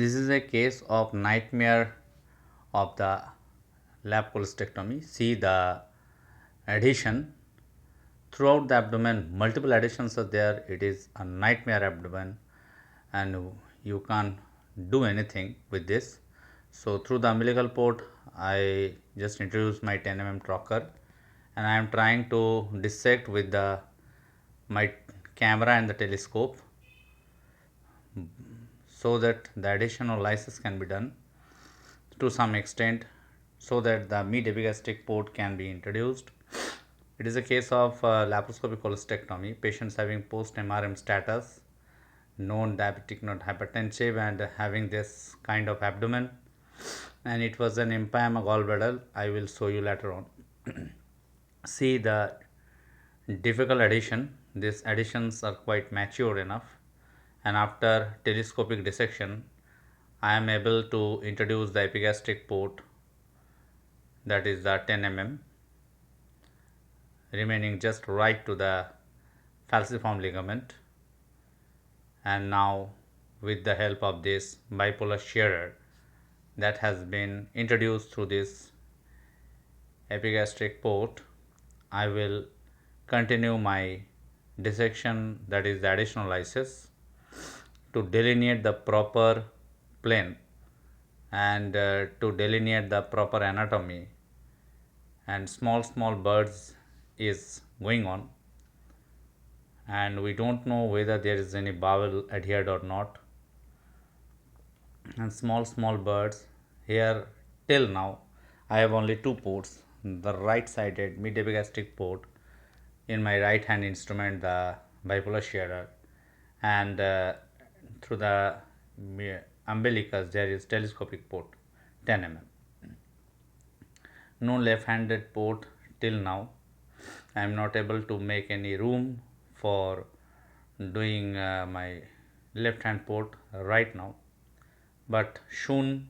This is a case of nightmare of the lap cholecystectomy. See the adhesion throughout the abdomen, multiple adhesions are there. It is a nightmare abdomen and you can't do anything with this. So through the umbilical port, I just introduce my 10 trocar and I am trying to dissect with my camera and the telescope so that the adhesion or lysis can be done to some extent so that the mid epigastric port can be introduced. It is a case of laparoscopic cholecystectomy, patients having post MRM status, known diabetic not hypertensive and having this kind of abdomen, and it was an empyema gallbladder. I will show you later on. See the difficult addition. These additions are quite mature enough, and after telescopic dissection I am able to introduce the epigastric port, that is the 10 remaining just right to the falciform ligament. And now with the help of this bipolar shearer that has been introduced through this epigastric port, I will continue my dissection, that is the additional lysis, to delineate the proper plane and to delineate the proper anatomy, and small birds is going on and we don't know whether there is any bowel adhered or not, and small birds here. Till now I have only two ports, the right sided mid epigastric port in my right hand instrument, the bipolar shearer, and through the umbilicus there is telescopic port 10 no left handed port. Till now I am not able to make any room for doing my left hand port right now, but soon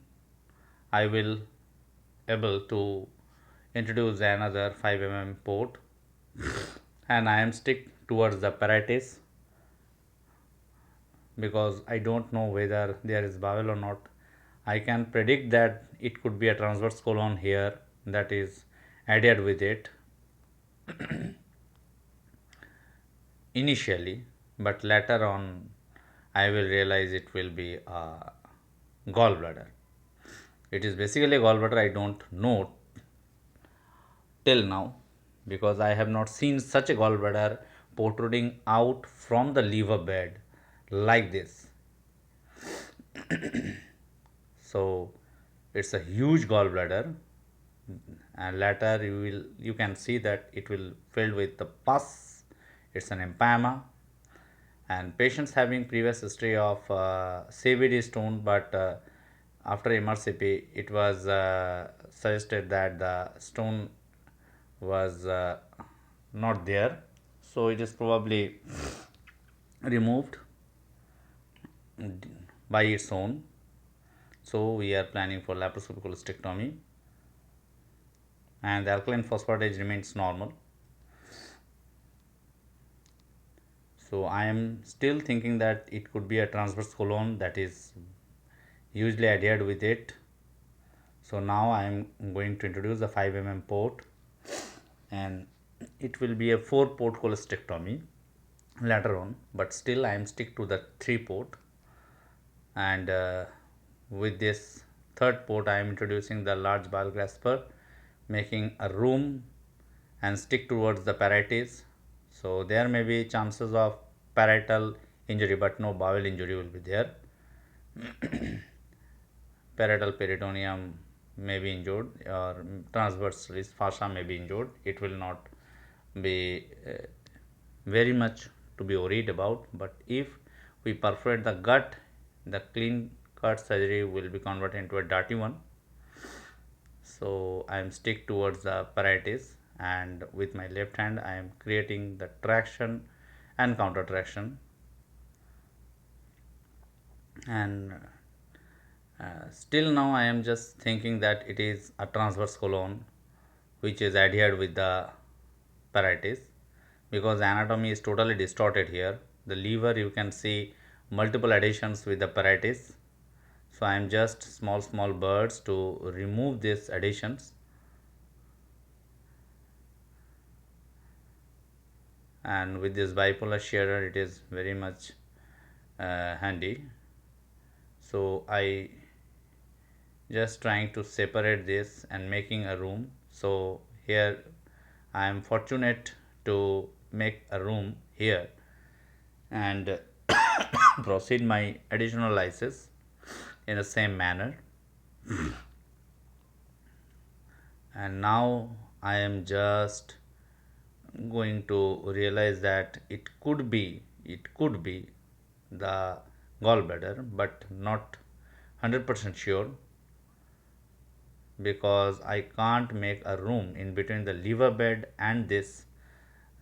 I will able to introduce another 5 port and I am stick towards the parietes because I don't know whether there is bowel or not. I can predict that it could be a transverse colon here that is added with it initially, but later on I will realize it will be a gallbladder. It is basically a gallbladder. I don't know till now because I have not seen such a gallbladder protruding out from the liver bed like this. So it's a huge gallbladder, and later you can see that it will filled with the pus. It's an empyema, and patients having previous history of CVD stone, but after MRCP it was suggested that the stone was not there, so it is probably removed by its own. So we are planning for laparoscopic cholecystectomy and the alkaline phosphatase remains normal. So I am still thinking that it could be a transverse colon that is usually adhered with it. So now I am going to introduce the 5 port and it will be a 4 port cholecystectomy later on, but still I am stick to the 3 port, and with this third port I am introducing the large bowel grasper, making a room and stick towards the parietes. So there may be chances of parietal injury but no bowel injury will be there. Parietal peritoneum may be injured or transverse fascia may be injured. It will not be very much to be worried about, but if we perforate the gut, the clean cut surgery will be converted into a dirty one. So I am stick towards the parietes and with my left hand I am creating the traction and counter traction, and still now I am just thinking that it is a transverse colon which is adhered with the parietes because anatomy is totally distorted here. The liver you can see multiple adhesions with the parietes, So I am just small birds to remove these adhesions, and with this bipolar shearer it is very much handy. So I just trying to separate this and making a room. So here I am fortunate to make a room here and proceed my additional lysis in the same manner. And now I am just going to realize that it could be the gallbladder, but not 100% sure, because I can't make a room in between the liver bed and this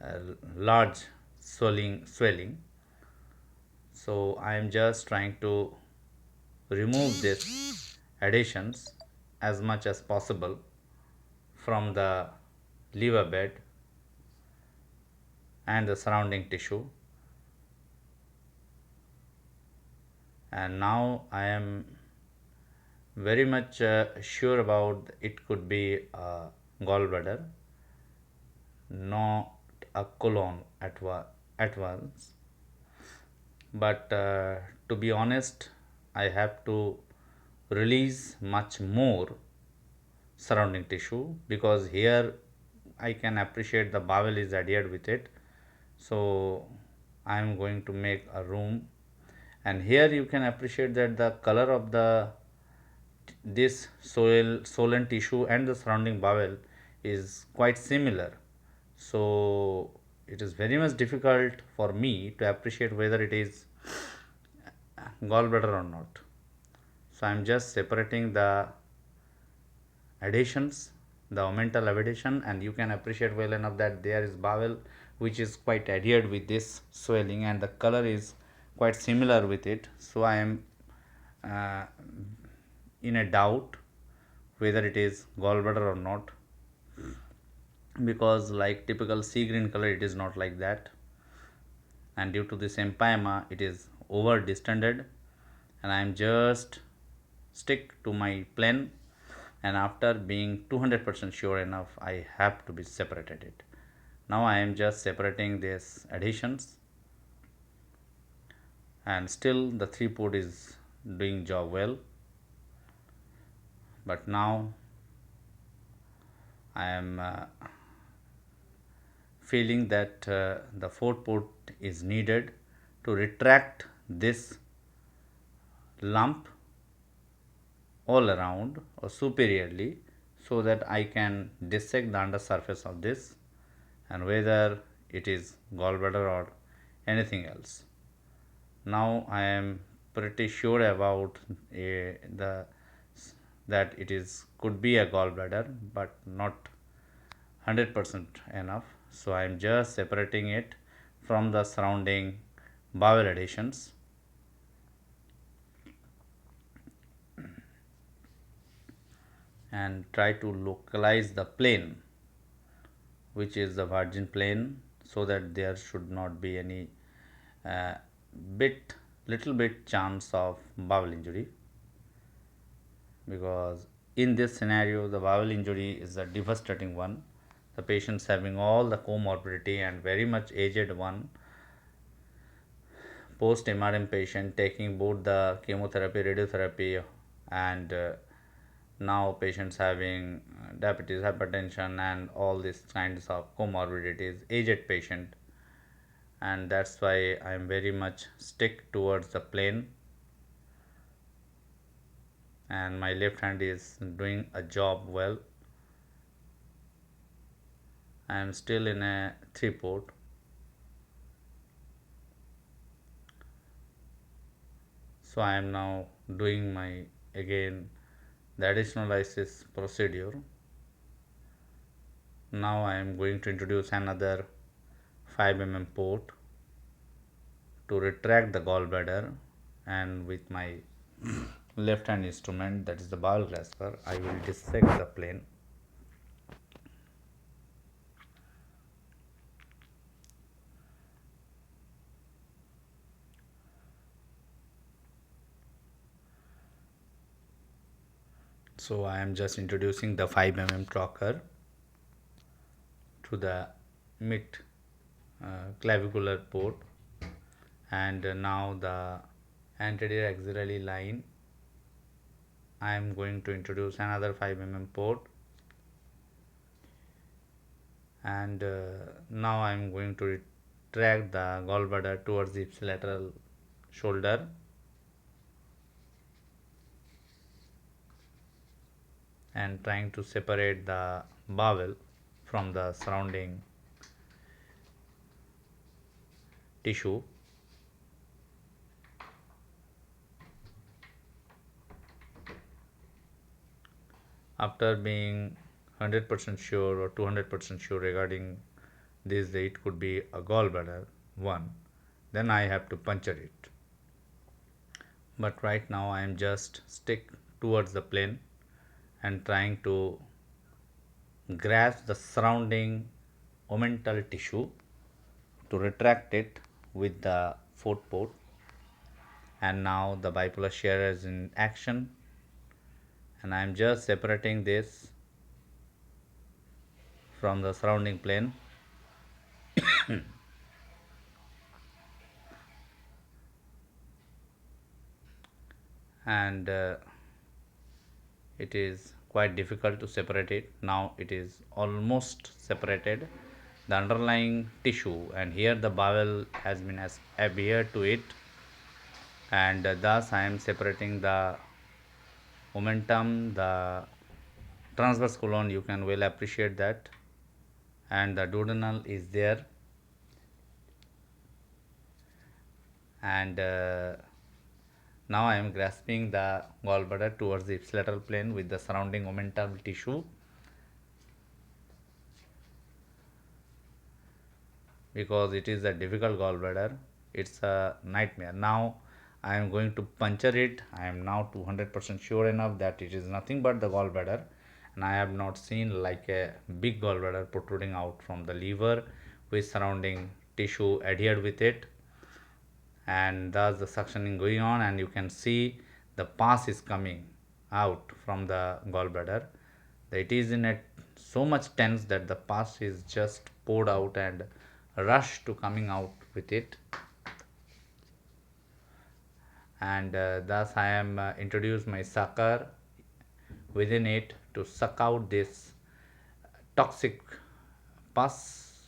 uh, large swelling. So I am just trying to remove this adhesions as much as possible from the liver bed and the surrounding tissue. And now I am very much sure about it could be a gallbladder, not a colon at once. But to be honest, I have to release much more surrounding tissue, because here I can appreciate the bowel is adhered with it. So I am going to make a room, and here you can appreciate that the color of the this swollen tissue and the surrounding bowel is quite similar. So it is very much difficult for me to appreciate whether it is gallbladder or not. So I am just separating the adhesions, the omental adhesion, and you can appreciate well enough that there is bowel which is quite adhered with this swelling, and the color is quite similar with it. So I am uh, in a doubt whether it is gallbladder or not, because like typical sea green color it is not like that, and due to this empyema it is over distended, and I am just stick to my plan, and after being 200% sure enough I have to be separated it. Now I am just separating these adhesions, and still the 3 port is doing job well, but now I am feeling that the 4th port is needed to retract this lump all around or superiorly, so that I can dissect the under surface of this and whether it is gallbladder or anything else. Now I am pretty sure about the that it is could be a gallbladder, but not 100% enough. So I am just separating it from the surrounding bowel adhesions, and try to localize the plane, which is the virgin plane, so that there should not be any uh, little bit chance of bowel injury, because in this scenario the bowel injury is a devastating one. The patients having all the comorbidity and very much aged one, post MRM patient taking both the chemotherapy, radiotherapy, and now patients having diabetes, hypertension, and all these kinds of comorbidities, aged patient, and that's why I am very much stick towards the plane, and my left hand is doing a job well. I am still in a 3 port. So I am now doing my again the additional lysis procedure. Now I am going to introduce another 5 mm port to retract the gallbladder, and with my left hand instrument, that is the bowel grasper, I will dissect the plane. So I am just introducing the 5 mm trocar to the mid clavicular port, and now the anterior axillary line. I am going to introduce another 5 mm port, and now I am going to retract the gallbladder towards the ipsilateral shoulder, and trying to separate the bowel from the surrounding tissue. After being 100% sure or 200% sure regarding this, it could be a gallbladder one, then I have to puncture it. But right now I am just stick towards the plane and trying to grasp the surrounding omental tissue to retract it with the foot port. And now the bipolar shear is in action, and I am just separating this from the surrounding plane. And it is quite difficult to separate it. Now it is almost separated, the underlying tissue, and here the bowel has been adhered to it, and thus I am separating the momentum, the transverse colon, you can well appreciate that, and the duodenal is there, and now I am grasping the gallbladder towards the ipsilateral plane with the surrounding omental tissue, because it is a difficult gallbladder. It's a nightmare. Now I am going to puncture it. I am now 200% sure enough that it is nothing but the gallbladder, and I have not seen like a big gallbladder protruding out from the liver with surrounding tissue adhered with it, and thus the suctioning going on, and you can see the pus is coming out from the gallbladder. It is in a so much tense that the pus is just poured out and rush to coming out with it, and thus I am introduce my sucker within it to suck out this toxic pus,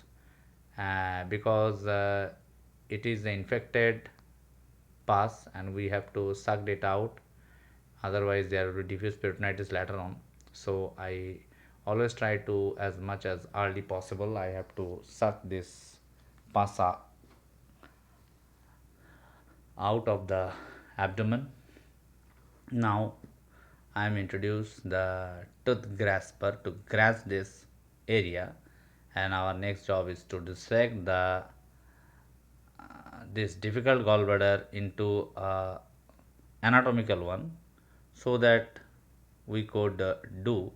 because it is the infected pus and we have to suck it out, otherwise there will be diffuse peritonitis later on. So I always try to, as much as early possible, I have to suck this pus out of the abdomen. Now I am introduce the tooth grasper to grasp this area, and our next job is to dissect the this difficult gallbladder into a anatomical one, so that we could do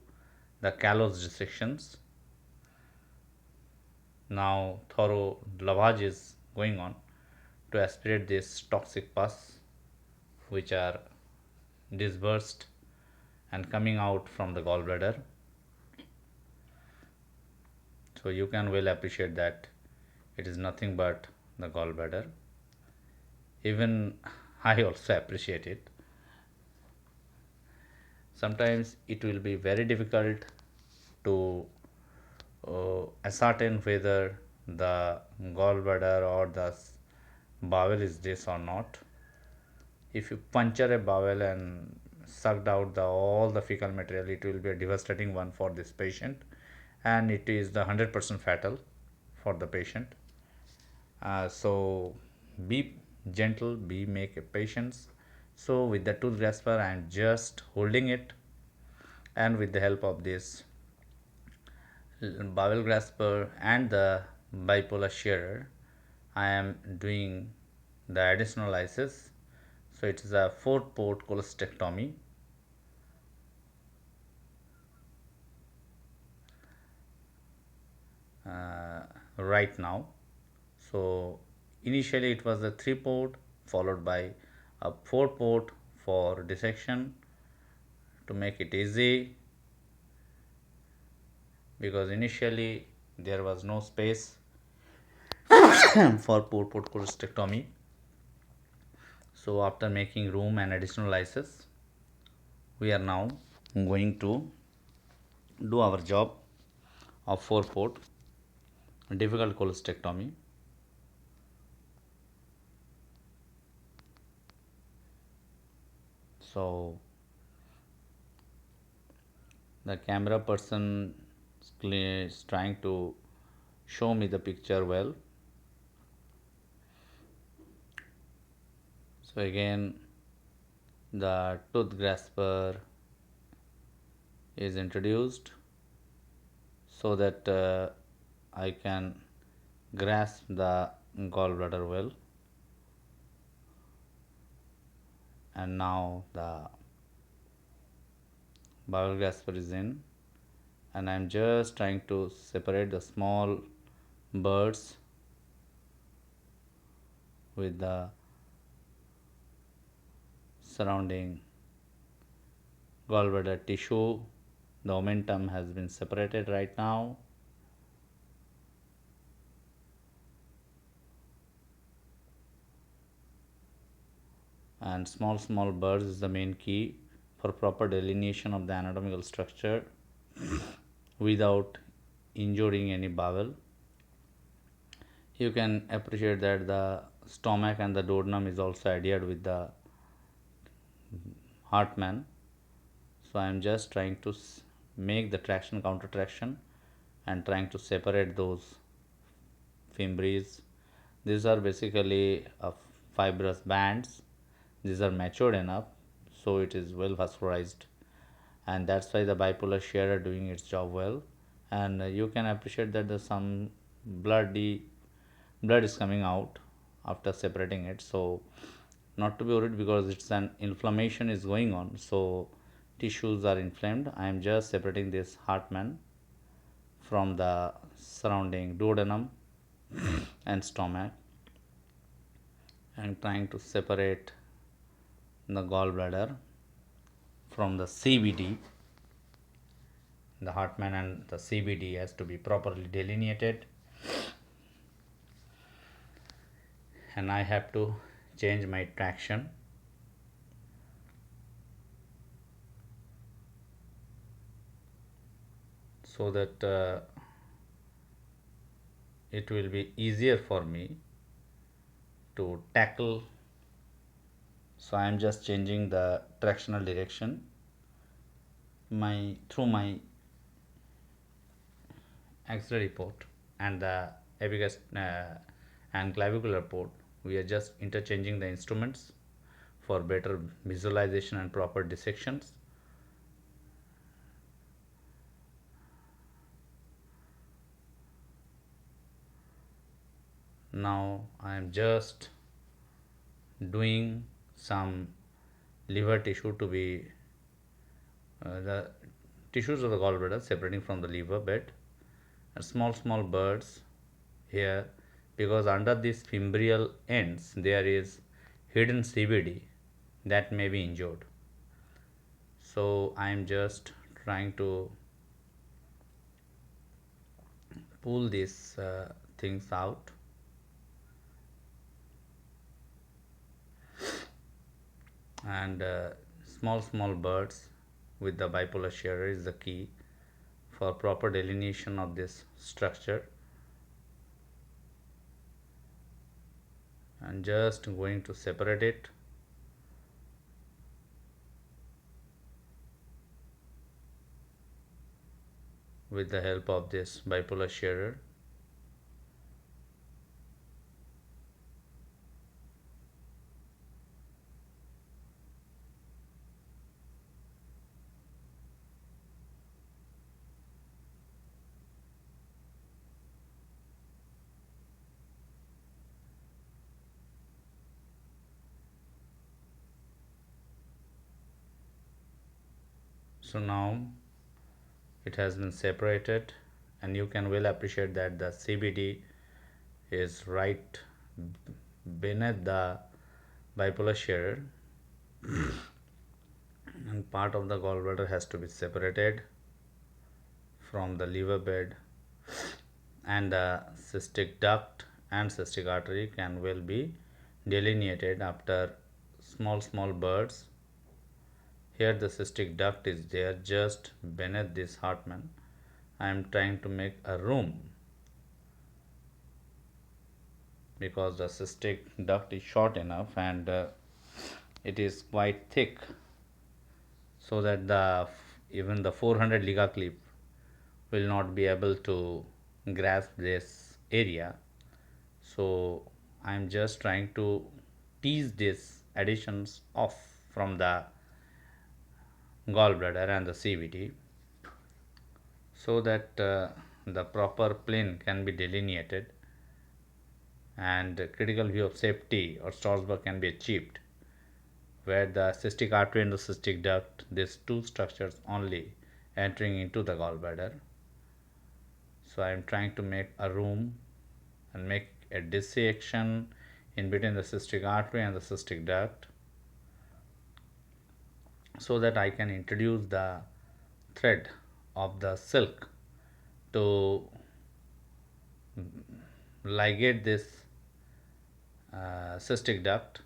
the callous dissections. Now thorough lavage is going on to aspirate this toxic pus which are dispersed and coming out from the gallbladder. So you can well appreciate that it is nothing but the gallbladder. Even I also appreciate it. Sometimes it will be very difficult to ascertain whether the gallbladder or the bowel is this or not. If you puncture a bowel and sucked out all the fecal material, it will be a devastating one for this patient, and it is the 100% fatal for the patient. So be gentle, be make a patience. So with the tooth grasper I am just holding it, and with the help of this bowel grasper and the bipolar shearer I am doing the additional lysis. So it is a 4-port cholecystectomy. Right now, so initially it was a 3-port followed by a 4-port for dissection to make it easy, because initially there was no space for port cholecystectomy. So after making room and additional lysis, we are now going to do our job of 4 port difficult cholecystectomy. So the camera person is trying to show me the picture well. So again, the tooth grasper is introduced so that I can grasp the gallbladder well. And now the bowel grasper is in, and I'm just trying to separate the small birds with the surrounding gallbladder tissue. The omentum has been separated right now. And small birds is the main key for proper delineation of the anatomical structure without injuring any bowel. You can appreciate that the stomach and the duodenum is also adhered with the Hartmann. So I am just trying to make the traction counter traction and trying to separate those fimbres. These are basically fibrous bands. These are matured enough, so it is well vascularized, and that's why the bipolar shear are doing its job well. And you can appreciate that the some blood is coming out after separating it. So not to be worried, because it's an inflammation is going on, so tissues are inflamed. I am just separating this Hartmann from the surrounding duodenum and stomach, and trying to separate the gallbladder from the CBD. The Hartmann and the CBD has to be properly delineated, and I have to change my traction so that it will be easier for me to tackle. So I am just changing the tractional direction through my axillary port and the and clavicular port. We are just interchanging the instruments for better visualization and proper dissections. Now I am just doing some liver tissue to be the tissues of the gallbladder separating from the liver bed, and small birds here, because under these fimbrial ends there is hidden CBD that may be injured. So I am just trying to pull these things out, and small birds with the bipolar shearer is the key for proper delineation of this structure. And just going to separate it with the help of this bipolar shearer. So now it has been separated, and you can well appreciate that the CBD is right beneath the bipolar shearer. And part of the gallbladder has to be separated from the liver bed, and the cystic duct and cystic artery can well be delineated after small birds. Here the cystic duct is there just beneath this Hartmann. I am trying to make a room because the cystic duct is short enough and it is quite thick, so that the even the 400 liga clip will not be able to grasp this area. So I am just trying to tease these additions off from the gallbladder and the CVT, so that the proper plane can be delineated and critical view of safety or Strasbourg can be achieved, where the cystic artery and the cystic duct, these two structures only entering into the gallbladder. So I am trying to make a room and make a dissection in between the cystic artery and the cystic duct, so that I can introduce the thread of the silk to ligate this cystic duct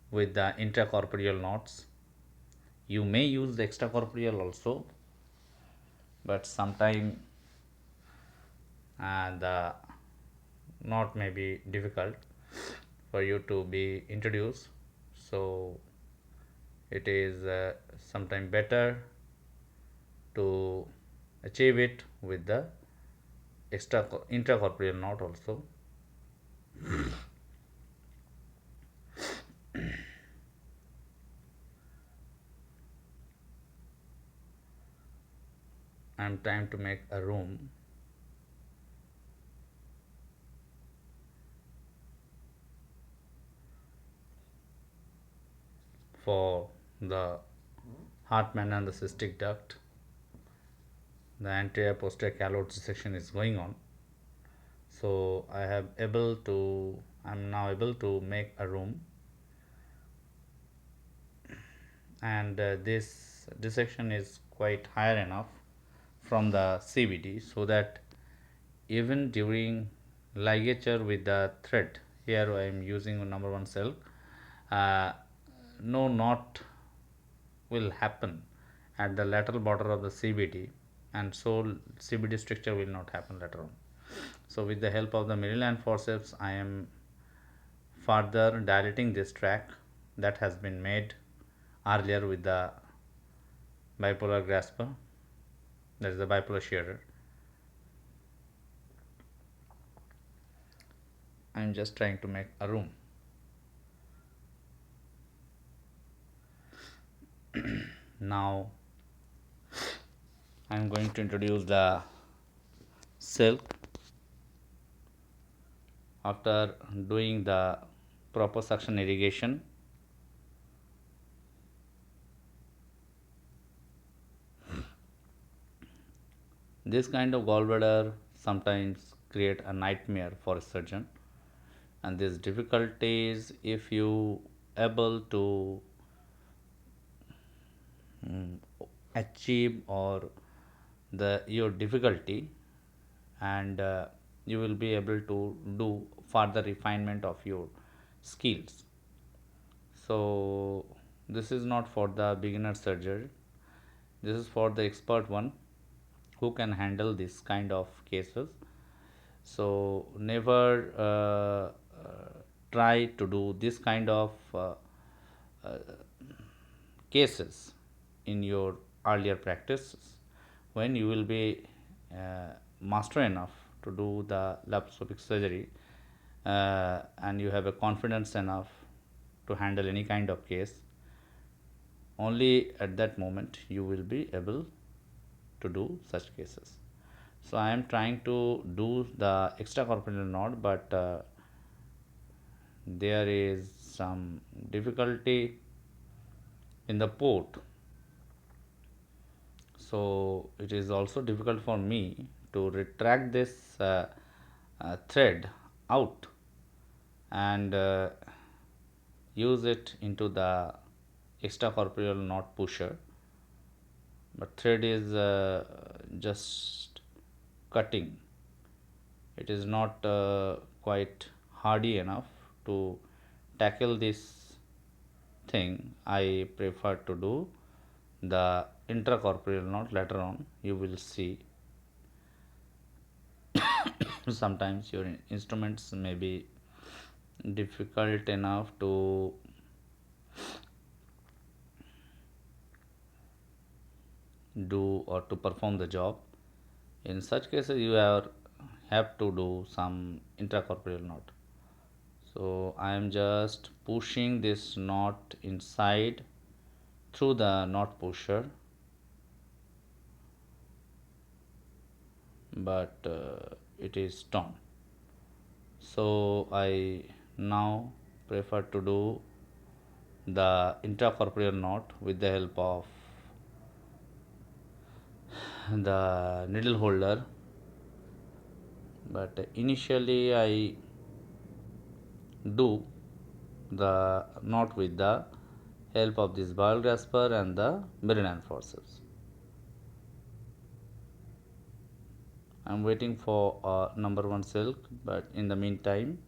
with the intracorporeal knots. You may use the extracorporeal also, but sometime the knot may be difficult for you to be introduced. So it is sometime better to achieve it with the intracorporeal knot also. I am trying to make a room for the Hartmann and the cystic duct. The anterior posterior calloid section is going on, so I am now able to make a room, and this dissection is quite higher enough from the CVT, so that even during ligature with the thread, here I am using number 1 cell, no knot will happen at the lateral border of the CVT, and so CVT structure will not happen later on. So with the help of the Maryland forceps, I am further dilating this track that has been made earlier with the bipolar grasper, that is the bipolar shearer. I am just trying to make a room. Now I am going to introduce the silk. After doing the proper suction irrigation, this kind of gallbladder sometimes create a nightmare for a surgeon, and these difficulties, if you able to achieve or your difficulty, and you will be able to do further refinement of your skills. So this is not for the beginner surgeon, this is for the expert one who can handle this kind of cases. So never try to do this kind of cases in your earlier practices. When you will be master enough to do the laparoscopic surgery, and you have a confidence enough to handle any kind of case, only at that moment you will be able to do such cases. So I am trying to do the extracorporeal knot, but there is some difficulty in the port, so it is also difficult for me to retract this thread out and use it into the extracorporeal knot pusher, but thread is just cutting. It is not quite hardy enough to tackle this thing. I prefer to do the intracorporeal knot. Later on you will see sometimes your instruments may be difficult enough to do or to perform the job. In such cases you have to do some intracorporeal knot. So I am just pushing this knot inside through the knot pusher, but it is torn. So I now prefer to do the intracorporeal knot with the help of the needle holder. But initially I do the knot with the help of this ball grasper and the Maryland forceps. I'm waiting for number 1 silk, but in the meantime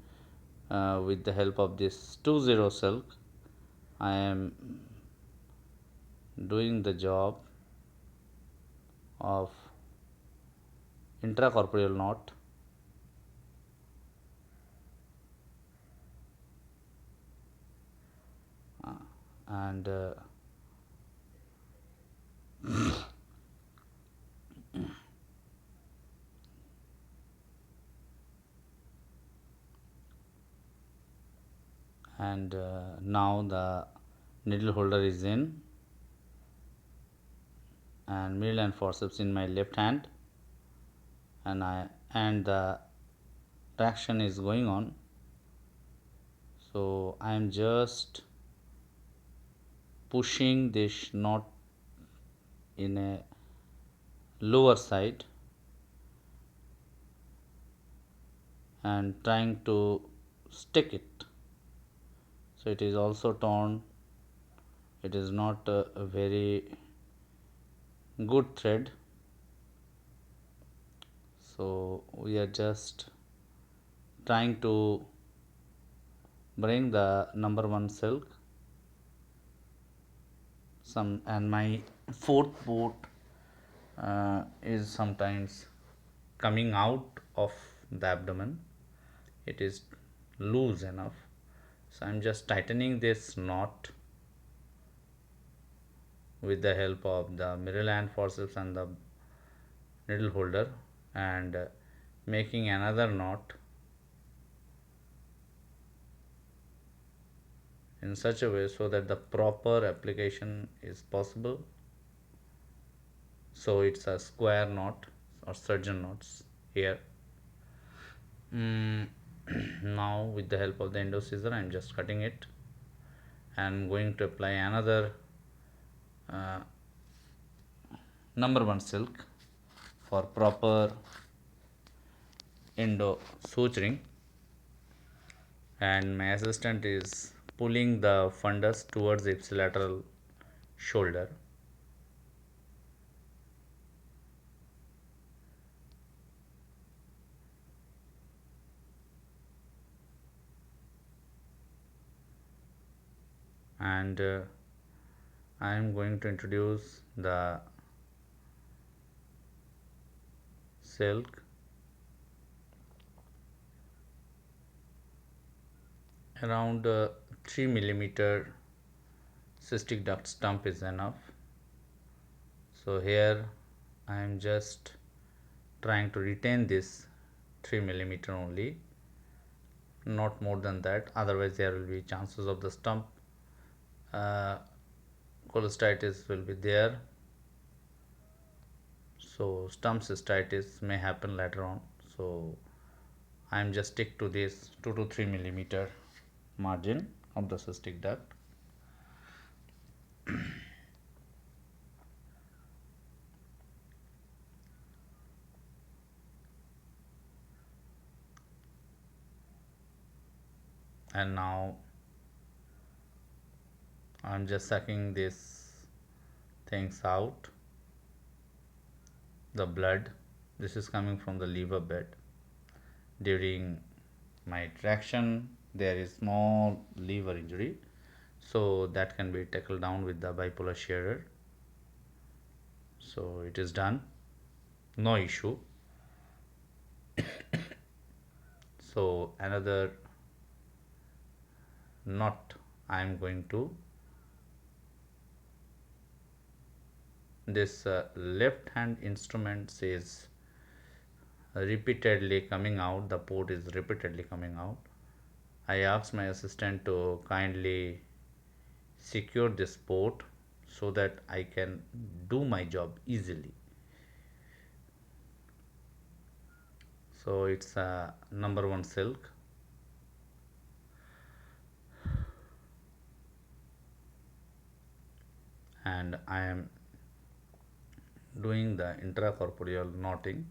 with the help of this 20 silk I am doing the job of intracorporeal knot, and now the needle holder is in and middle and forceps in my left hand, and the traction is going on. So I am just pushing this knot in a lower side and trying to stick it. So it is also torn. It is not a very good thread. So we are just trying to bring the number 1 silk and my fourth boat is sometimes coming out of the abdomen. It is loose enough, so I'm just tightening this knot with the help of the Maryland forceps and the needle holder, and making another knot in such a way so that the proper application is possible. So it's a square knot or surgeon knots here. Now with the help of the endo scissor I'm just cutting it and going to apply another uh, number 1 silk for proper endo suturing, and my assistant is pulling the fundus towards the ipsilateral shoulder. And I am going to introduce the silk around 3 millimeter cystic duct stump is enough. So here I am just trying to retain this 3 millimeter only, not more than that, otherwise there will be chances of the stump uh, cholecystitis will be there. So stump cystitis may happen later on. So I am just stick to this 2 to 3 millimeter margin of the cystic duct. And now I'm just sucking these things out, the blood. This is coming from the liver bed. During my traction there is small liver injury, so that can be tackled down with the bipolar shearer. So it is done, no issue. So another knot I am going to, this left hand instrument says repeatedly coming out, the port is repeatedly coming out. I asked my assistant to kindly secure this port so that I can do my job easily. So it's a number one silk, and I am doing the intracorporeal knotting.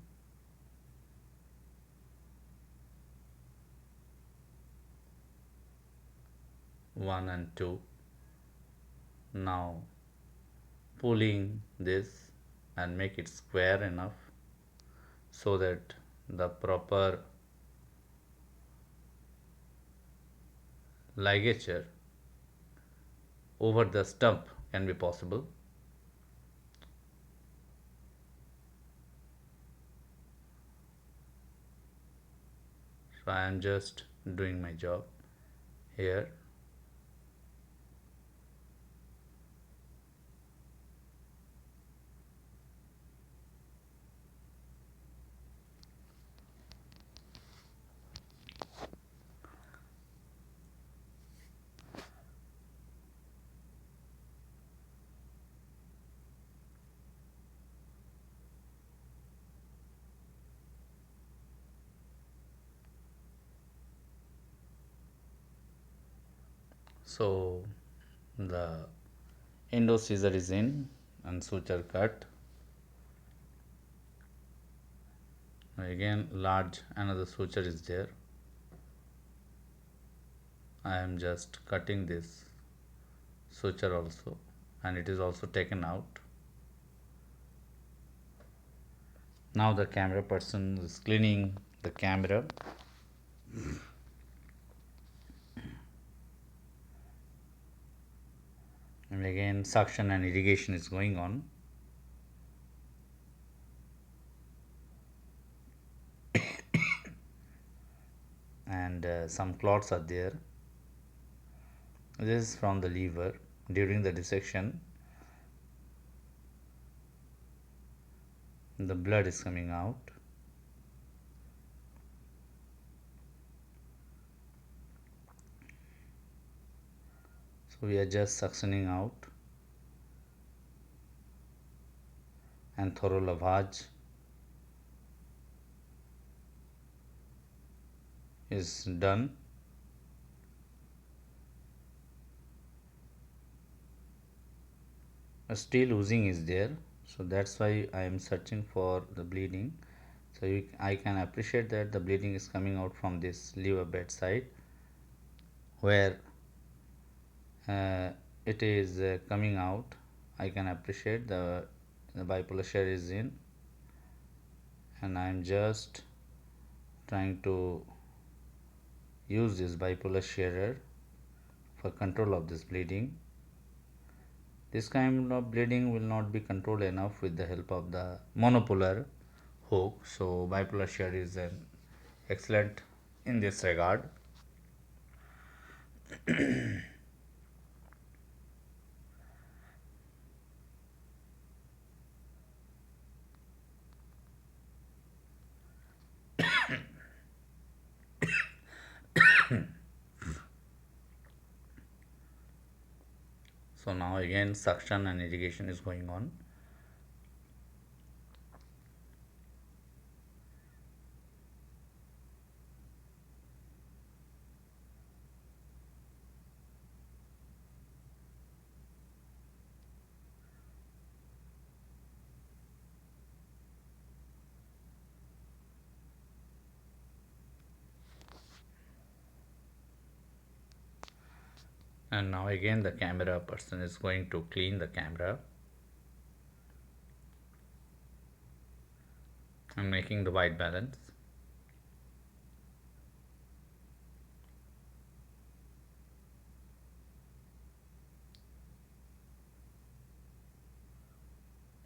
One and two. Now pulling this and make it square enough so that the proper ligature over the stump can be possible. So I am just doing my job here. So the endo scissor is in and suture cut. Again large another suture is there. I am just cutting this suture also, and it is also taken out. Now the camera person is cleaning the camera. And again suction and irrigation is going on. And some clots are there. This is from the liver. During the dissection the blood is coming out. So we are just suctioning out, and thorough lavage is done. Still oozing is there, so that's why I am searching for the bleeding. So I can appreciate that the bleeding is coming out from this liver bed side, where it is coming out. I can appreciate the bipolar shear is in, and I am just trying to use this bipolar shearer for control of this bleeding. This kind of bleeding will not be controlled enough with the help of the monopolar hook, so bipolar shear is an excellent in this regard. So now again suction and irrigation is going on. And now again the camera person is going to clean the camera and making the white balance.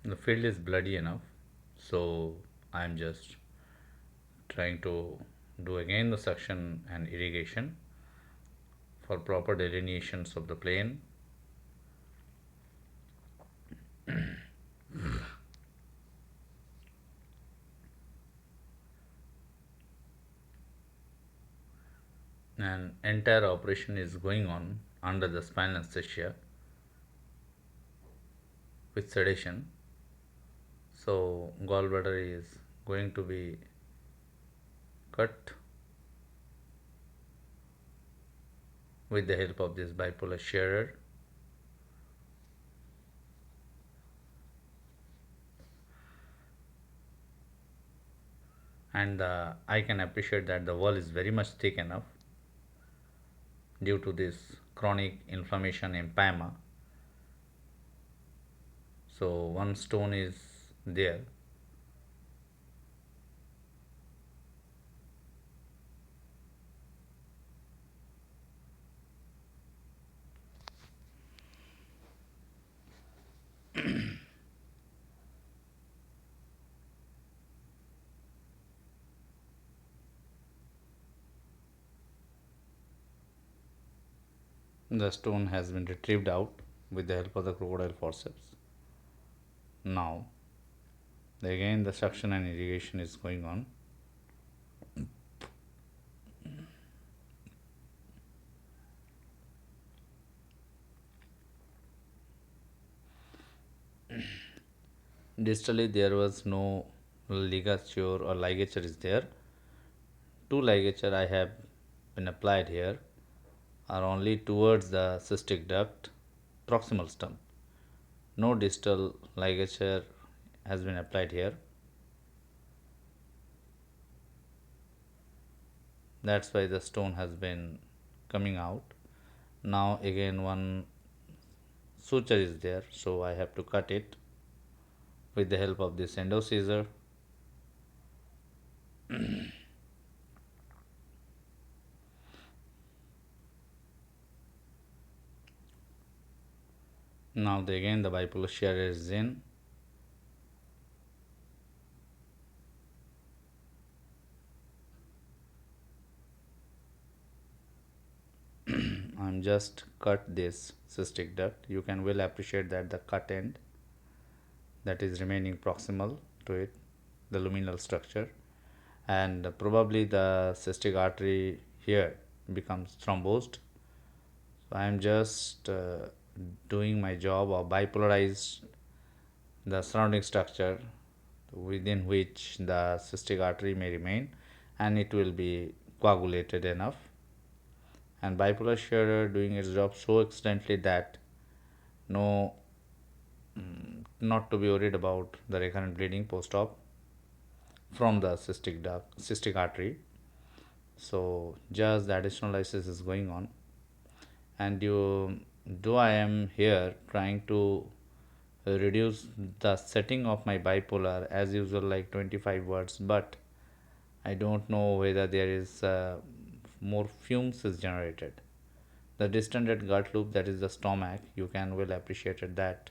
The field is bloody enough, so I'm just trying to do again the suction and irrigation for proper delineations of the plane. And entire operation is going on under the spinal anesthesia with sedation. So gallbladder is going to be cut with the help of this bipolar shearer. And I can appreciate that the wall is very much thick enough due to this chronic inflammation empyema. So one stone is there. The stone has been retrieved out with the help of the crocodile forceps. Now again the suction and irrigation is going on. Distally there was no ligature or ligature is there. Two ligature I have been applied here are only towards the cystic duct proximal stump. No distal ligature has been applied here. That's why the stone has been coming out. Now again one suture is there, so I have to cut it with the help of this endo scissor. Now again the bipolar shearer is in. I'm just cut this cystic duct. You can well appreciate that the cut end that is remaining proximal to it, the luminal structure, and probably the cystic artery here becomes thrombosed. So I am just doing my job of bipolarize the surrounding structure within which the cystic artery may remain, and it will be coagulated enough. And bipolar shearer doing its job so excellently that no, not to be worried about the recurrent bleeding post-op from the cystic artery. So just the additional lysis is going on, and I am here trying to reduce the setting of my bipolar as usual, like 25 words, but I don't know whether there is more fumes is generated. The distended gut loop, that is the stomach, you can well appreciate it, that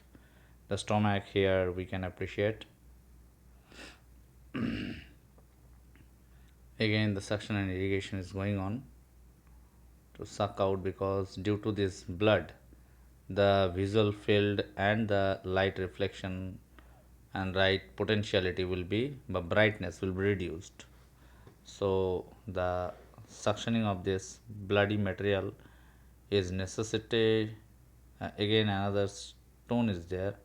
the stomach here we can appreciate. Again the suction and irrigation is going on to suck out, because due to this blood the visual field and the light reflection and light potentiality will be, but brightness will be reduced. So the suctioning of this bloody material is necessity. Again another stone is there,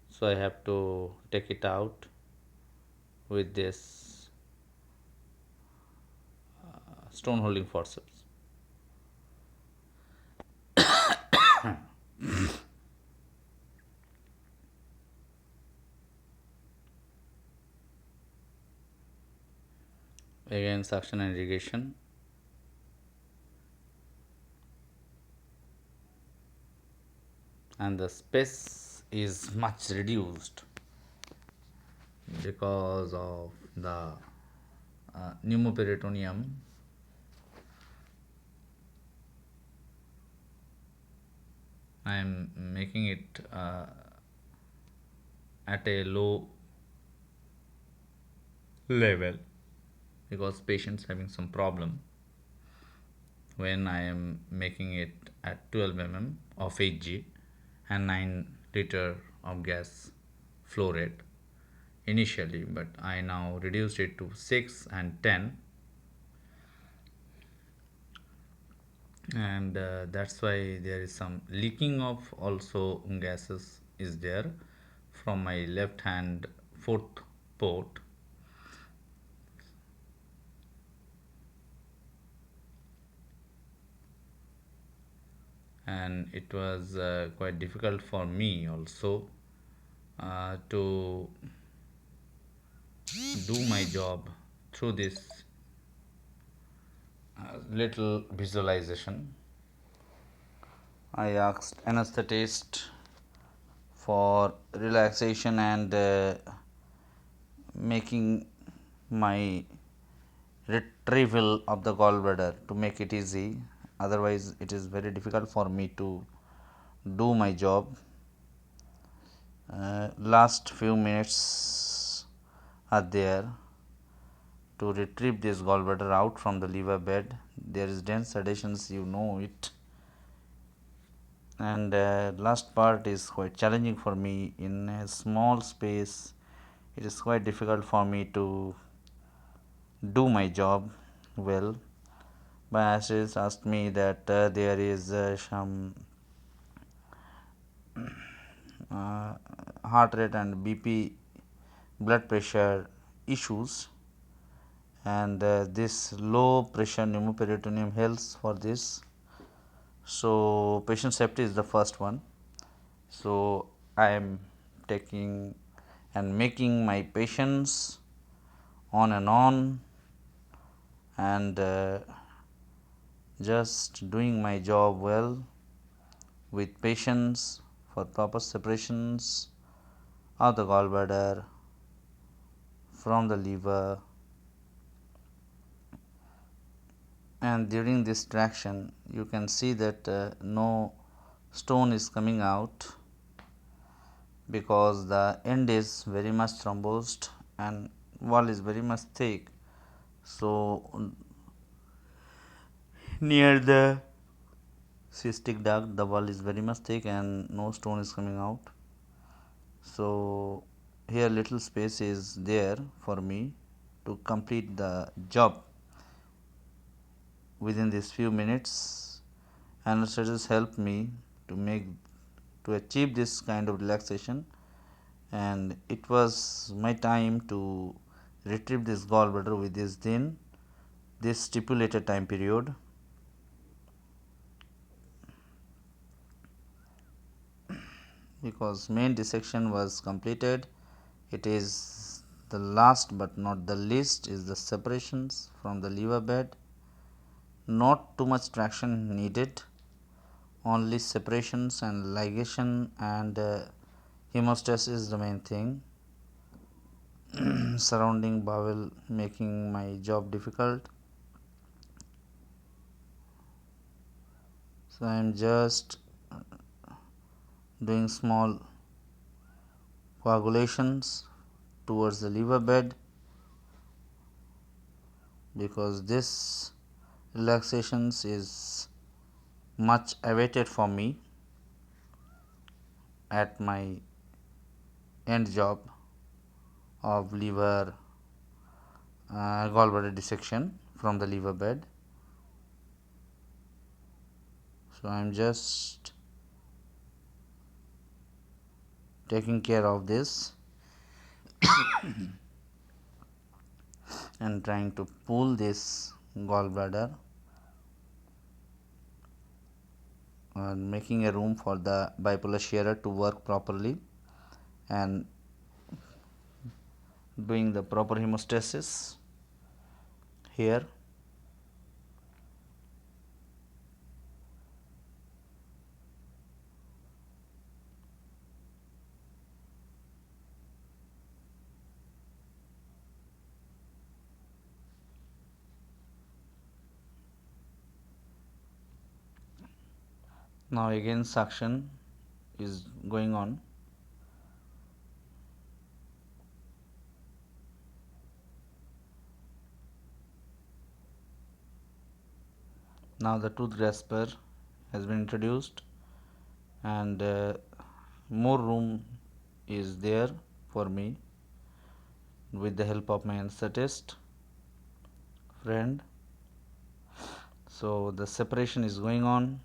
so I have to take it out with this stone holding forceps. Again suction and irrigation. and the space is much reduced because of the pneumoperitoneum. I am making it at a low level because patients having some problem when I am making it at 12 of Hg and 9 liter of gas flow rate initially, but I now reduced it to 6 and 10, and that's why there is some leaking of also gases is there from my left hand fourth port. And it was quite difficult for me also to do my job through this little visualization. I asked anesthetist for relaxation and making my retrieval of the gallbladder to make it easy. Otherwise, it is very difficult for me to do my job. Last few minutes are there to retrieve this gallbladder out from the liver bed. There is dense sedations, you know it, and last part is quite challenging for me. In a small space, it is quite difficult for me to do my job well. Biases asked me that there is some heart rate and BP blood pressure issues, and this low pressure pneumoperitoneum helps for this. So patient safety is the first one. So I am taking and making my patients on and on, and just doing my job well with patience for proper separations of the gallbladder from the liver. And during this traction you can see that no stone is coming out because the end is very much thrombosed and wall is very much thick. So near the cystic duct the wall is very much thick and no stone is coming out. So here little space is there for me to complete the job within these few minutes. Anesthetists helped me to achieve this kind of relaxation, and it was my time to retrieve this gallbladder within this stipulated time period. Because main dissection was completed, it is the last but not the least is the separations from the liver bed. Not too much traction needed, only separations and ligation and hemostasis is the main thing. Surrounding bowel making my job difficult, so I am just doing small coagulations towards the liver bed, because this relaxations is much awaited for me at my end job of liver gallbladder dissection from the liver bed. So I am just taking care of this and trying to pull this gallbladder and making a room for the bipolar shearer to work properly and doing the proper hemostasis here. Now again suction is going on. Now the tooth grasper has been introduced, and more room is there for me with the help of my anesthetist friend. So the separation is going on.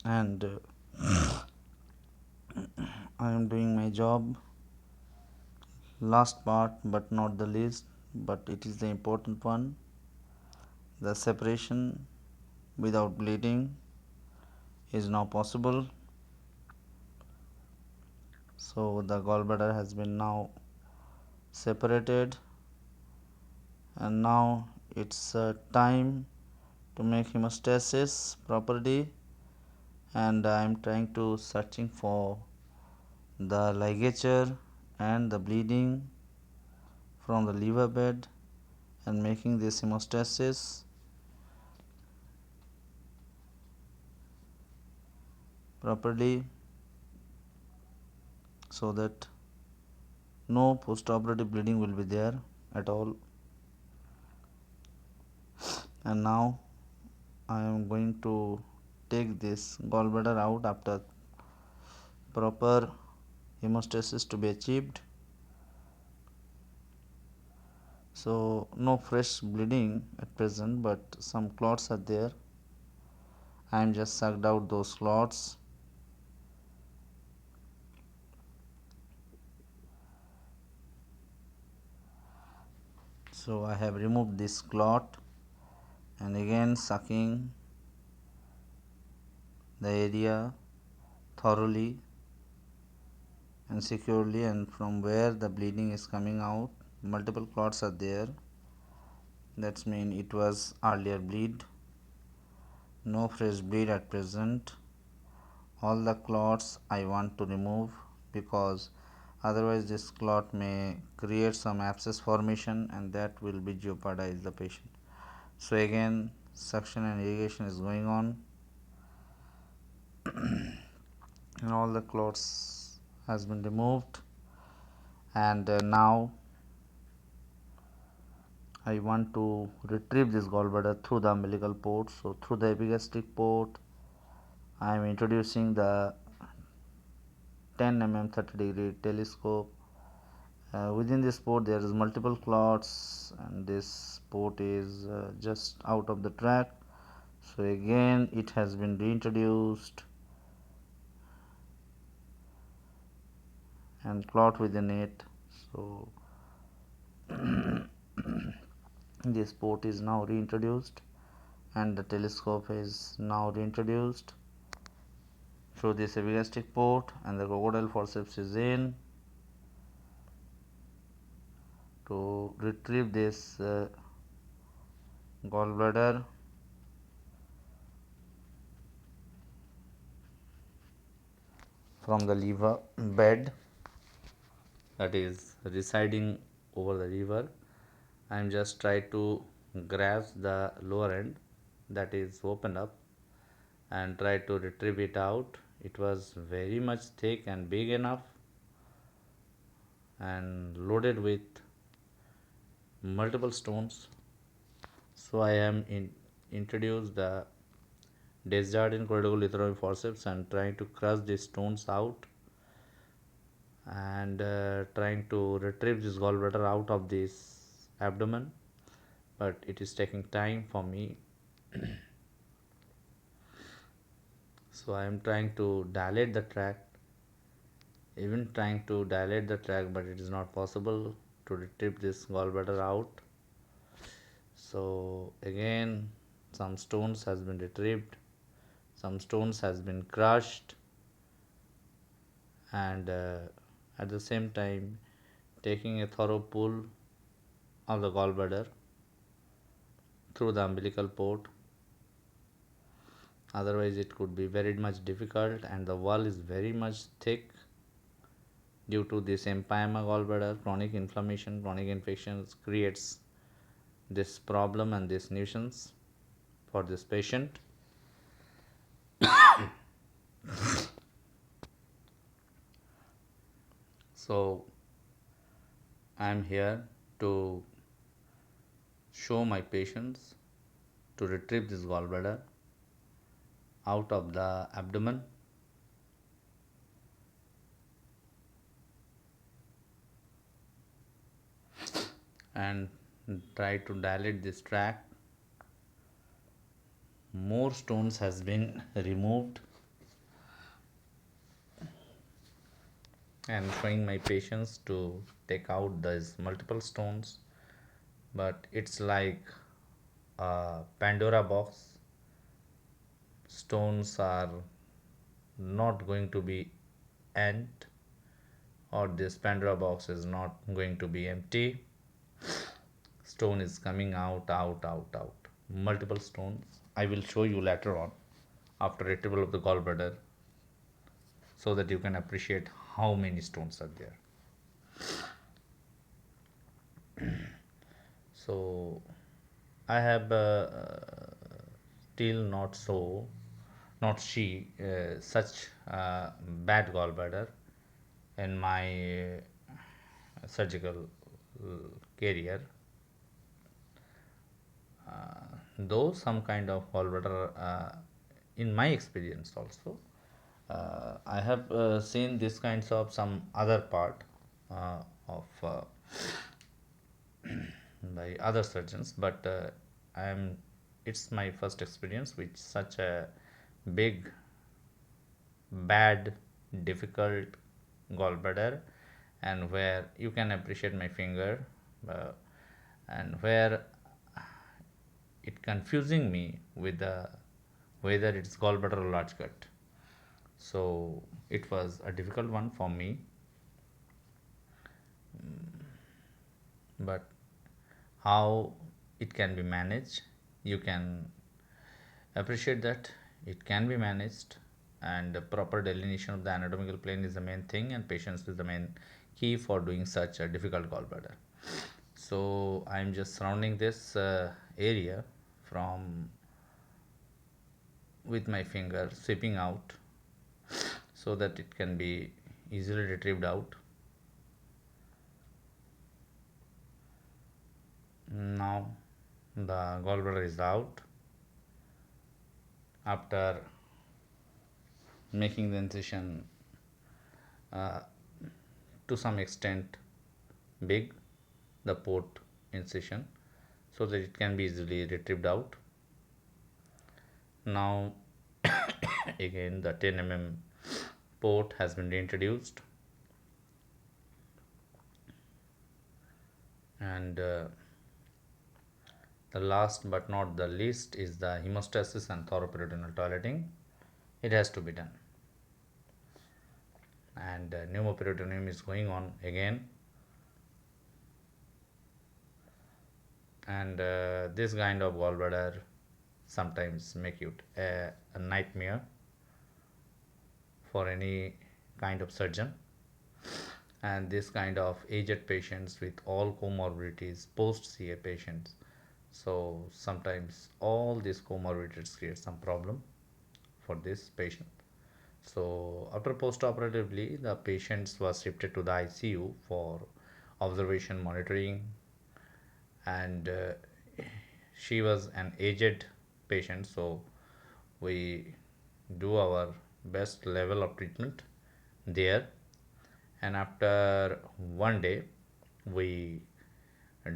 And I am doing my job. Last part, but not the least, but it is the important one, the separation without bleeding is now possible. So the gallbladder has been now separated, and now it's time to make hemostasis properly, and I am trying to searching for the ligature and the bleeding from the liver bed and making this hemostasis properly so that no postoperative bleeding will be there at all. And now I am going to take this gallbladder out after proper hemostasis to be achieved. So no fresh bleeding at present, but some clots are there. I am just sucked out those clots. So I have removed this clot and again sucking the area thoroughly and securely, and from where the bleeding is coming out, multiple clots are there. That's mean it was earlier bleed. No fresh bleed at present. All the clots I want to remove because otherwise this clot may create some abscess formation and that will be jeopardize the patient. So again suction and irrigation is going on and all the clots has been removed, and now I want to retrieve this gallbladder through the umbilical port. So through the epigastric port I am introducing the 10 mm 30-degree telescope. Within this port there is multiple clots and this port is just out of the track. So again it has been reintroduced and clot within it. So this port is now reintroduced and the telescope is now reintroduced through this epigastric port, and the crocodile forceps is in to retrieve this gallbladder from the liver bed that is residing over the liver. I am just try to grasp the lower end that is opened up and try to retrieve it out. It was very much thick and big enough and loaded with multiple stones. So I am introduce the Desjardins corticolethotomy forceps and trying to crush these stones out and trying to retrieve this gallbladder out of this abdomen, but it is taking time for me. So I am trying to dilate the tract, even trying to dilate the tract, but it is not possible to retrieve this gallbladder out. So again some stones has been retrieved, some stones has been crushed, and at the same time taking a thorough pull of the gallbladder through the umbilical port. Otherwise it could be very much difficult and the wall is very much thick Due to this empyema gallbladder, chronic inflammation, chronic infections creates this problem and this nuisance for this patient. So I am here to show my patients to retrieve this gallbladder out of the abdomen and try to dilate this tract. More stones has been removed, and showing my patients to take out these multiple stones, but it's like a Pandora box. Stones are not going to be end, or this Pandora box is not going to be empty. Stone is coming out, multiple stones. I will show you later on after retrieval of the gallbladder, so that you can appreciate how many stones are there. So I have still not see such bad gallbladder in my surgical career. Though some kind of gallbladder, in my experience also, I have seen this kinds of some other part of by other surgeons, but I am it's my first experience with such a big, bad, difficult gallbladder, and where you can appreciate my finger, uh, and where it confusing me with the whether it's gallbladder or large gut. So it was a difficult one for me, but how it can be managed, you can appreciate that it can be managed, and the proper delineation of the anatomical plane is the main thing, and patience is the main key for doing such a difficult gallbladder. So I'm just surrounding this area from with my finger, sweeping out so that it can be easily retrieved out. Now the gallbladder is out after making the incision uh, to some extent big, the port incision, so that it can be easily retrieved out. Now again the 10 port has been reintroduced, and the last but not the least is the hemostasis and thoroperiodontal toileting. It has to be done, and pneumoperitoneum is going on again, and this kind of gallbladder sometimes make it a nightmare for any kind of surgeon. And this kind of aged patients with all comorbidities, post CA patients, so sometimes all these comorbidities create some problem for this patient. So after post-operatively, the patients was shifted to the ICU for observation monitoring, and she was an aged patient, so we do our best level of treatment there. And after 1 day we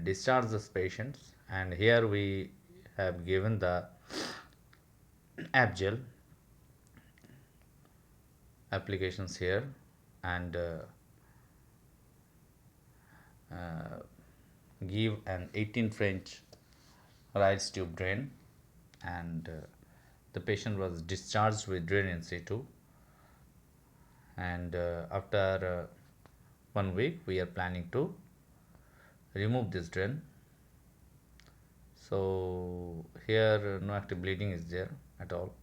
discharge these patients, and here we have given the abgel applications here, and give an 18 French Rice tube drain, and the patient was discharged with drain in situ. And after 1 week we are planning to remove this drain. So here no active bleeding is there at all.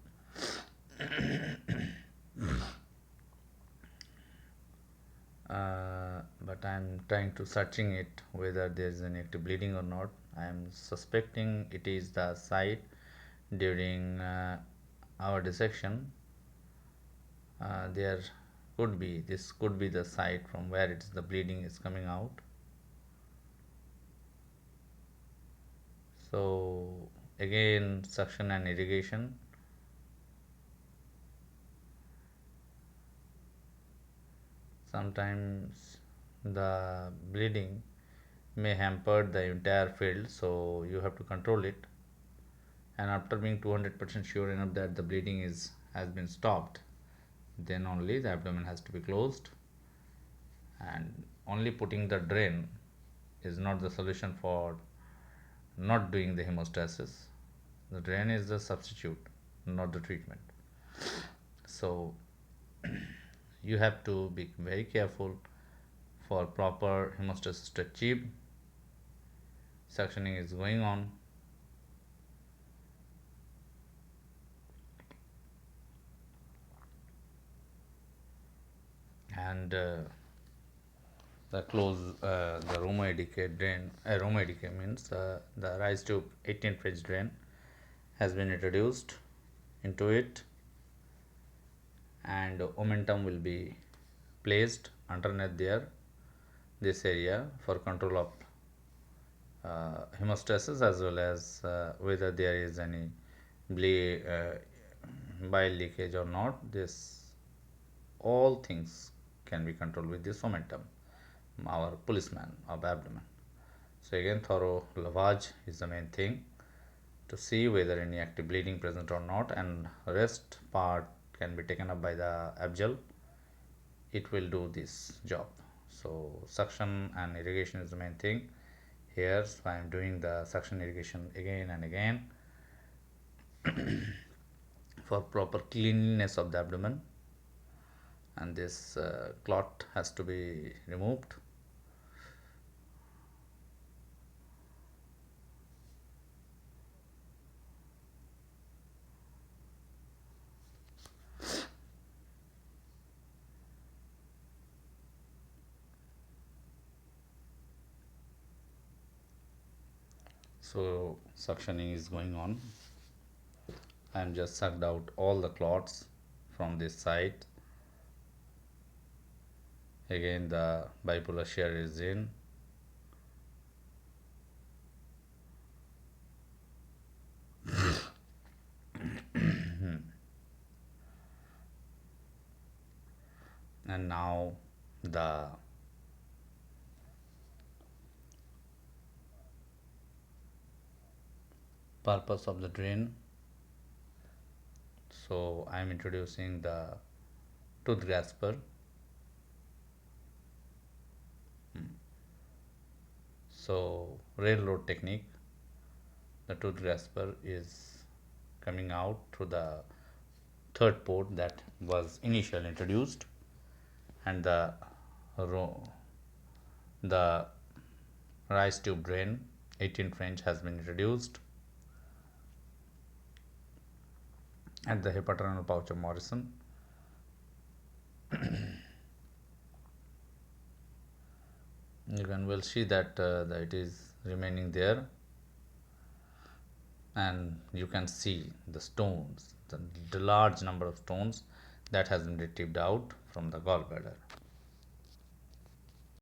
but I'm trying to searching it whether there is any active bleeding or not. I am suspecting it is the site during our dissection. There could be, this could be the site from where it's the bleeding is coming out. So again, suction and irrigation. Sometimes the bleeding may hamper the entire field, so you have to control it. And after being 200% sure enough that the bleeding is has been stopped, then only the abdomen has to be closed. And only putting the drain is not the solution for not doing the hemostasis. The drain is the substitute, not the treatment. So you have to be very careful for proper hemostasis to achieve. Suctioning is going on. And the close the rheumatoid drain. Rheumatoid means the rise tube 18 French drain has been introduced into it, and momentum will be placed underneath there, this area, for control of hemostasis, as well as whether there is any bile leakage or not. This all things can be controlled with this momentum, our policeman of abdomen. So again, thorough lavage is the main thing to see whether any active bleeding present or not, and rest part can be taken up by the abgel. It will do this job. So suction and irrigation is the main thing here. So I am doing the suction irrigation again and again for proper cleanliness of the abdomen, and this clot has to be removed. So suctioning is going on. I am just sucked out all the clots from this side. Again, the bipolar shear is in. And now the purpose of the drain. So I am introducing the tooth grasper. So railroad technique, the tooth grasper is coming out through the third port that was initially introduced, and the rice tube drain 18 French has been introduced at the hepaternal pouch of Morrison. You can well see that, that it is remaining there, and you can see the stones, the large number of stones that has been retrieved out from the gallbladder.